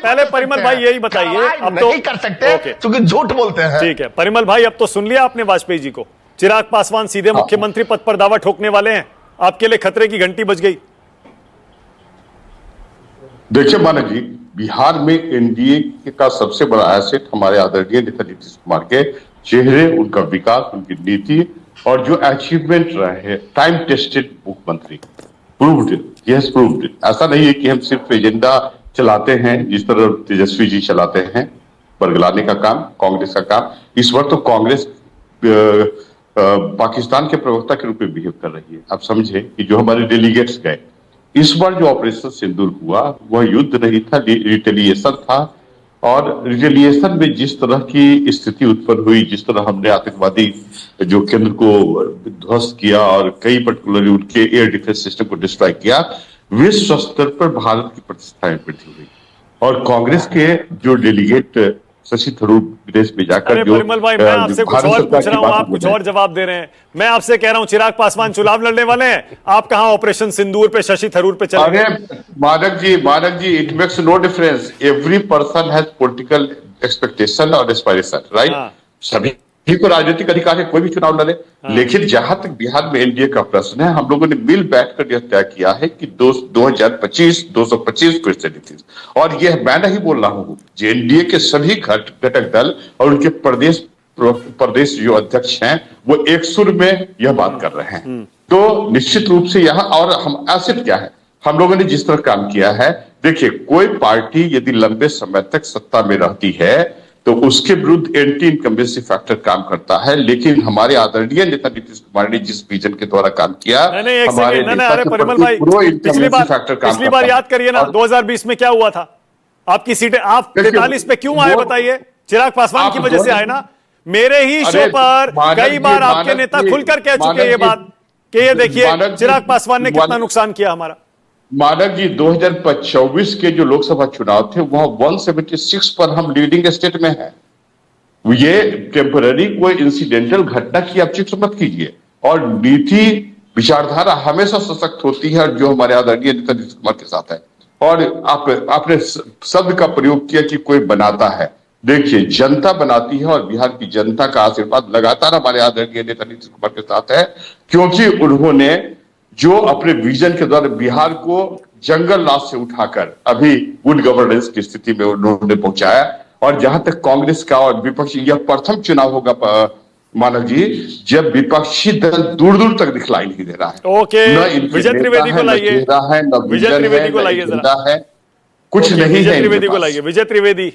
पहले परिमल भाई यही बताइए, अब तो नहीं कर सकते क्योंकि झूठ बोलते हैं। ठीक है परिमल भाई, अब तो सुन लिया आपने वाजपेयी जी को। चिराग पासवान सीधे मुख्यमंत्री पद पर दावा ठोकने वाले हैं, आपके लिए खतरे की घंटी बज गई। देखिए मानव जी, बिहार में एनडीए का सबसे बड़ा एसेट हमारे आदरणीय नेता नीतीश कुमार के चेहरे, उनका विकास, उनकी नीति और जो अचीवमेंट रहे हैं। टाइम टेस्टेड मुख्यमंत्री, proved it, yes proved it. ऐसा नहीं है कि हम सिर्फ एजेंडा चलाते हैं जिस तरह तेजस्वी जी चलाते हैं, बरगलाने का काम, कांग्रेस का काम। इस वक्त तो कांग्रेस पाकिस्तान के प्रवक्ता के रूप में बिहेव कर रही है। आप समझे कि जो हमारे डेलीगेट्स गए, इस बार जो ऑपरेशन सिंदूर हुआ वह युद्ध नहीं था, रिटेलिएशन था। और रिटेलिएशन में जिस तरह की स्थिति उत्पन्न हुई, जिस तरह हमने आतंकवादी जो केंद्र को ध्वस्त किया और कई पर्टिकुलरली उनके एयर डिफेंस सिस्टम को डिस्ट्रॉय किया, विश्व स्तर पर भारत की प्रतिष्ठा में वृद्धि हुई। और कांग्रेस के जो डेलीगेट शशि थरूर विदेश में जाकर, अरे परिमल भाई, मैं आपसे कुछ और पूछ रहा हूं, आप कुछ और जवाब दे रहे हैं। मैं आपसे कह रहा हूं चिराग पासवान चुनाव लड़ने वाले हैं, आप कहां ऑपरेशन सिंदूर पे शशि थरूर पे चले? अरे Manak ji, it makes no difference. Every person has political expectation और एस्पायरेशन, राइट? सभी को राजनीतिक अधिकार है, कोई भी चुनाव लड़े। लेकिन जहां तक बिहार में एनडीए का प्रश्न है, हम लोगों ने मिल बैठकर यह तय किया है कि 2025 225 फिर से नीतीश। और यह मैं नहीं बोल रहा हूं, जो एनडीए के सभी घटक दल और उनके प्रदेश जो अध्यक्ष हैं, वो एक सुर में यह बात कर रहे हैं। तो निश्चित रूप से यहाँ, और हम एसेट क्या है, हम लोगों ने जिस तरह काम किया है, देखिए कोई पार्टी यदि लंबे समय तक सत्ता में रहती है तो उसके विरुद्ध एंटी इनकम्बेंसी फैक्टर काम करता है। लेकिन हमारे आदरणीय नेता नीतीश कुमार ने जिस विजन के द्वारा काम किया, अरे परिमल भाई, पिछली बार याद करिए ना, 2020 में क्या हुआ था? आपकी सीटें, आप 43 पे क्यों आए बताइए? चिराग पासवान की वजह से आए ना। मेरे ही शो पर कई बार आपके नेता खुलकर कह चुके ये बात कि ये देखिए चिराग पासवान ने कितना नुकसान किया हमारा। मानव जी, 2024 के जो लोकसभा चुनाव थे वहां 176 पर हम लीडिंग स्टेट में हैं। ये टेम्पररी कोई इंसिडेंटल घटना की आप चिंता मत कीजिए। और नीति विचारधारा हमेशा सशक्त होती है, जो हमारे आदरणीय नेता नीतीश कुमार के साथ है। और आपने शब्द का प्रयोग किया कि कोई बनाता है। देखिए, जनता बनाती है और बिहार की जनता का आशीर्वाद लगातार हमारे आदरणीय नेता नीतीश कुमार के साथ है, क्योंकि उन्होंने जो अपने विजन के द्वारा बिहार को जंगल राज से उठाकर अभी गुड गवर्नेंस की स्थिति में उन्होंने पहुंचाया। और जहां तक कांग्रेस का और विपक्ष, यह प्रथम चुनाव होगा मानव जी जब विपक्षी दल दूर दूर तक दिखलाई नहीं दे रहा है। ओके, विजय त्रिवेदी को लाइए, विजय त्रिवेदी को लाइए, कुछ नहीं है। विजय त्रिवेदी को लाइए, विजय त्रिवेदी।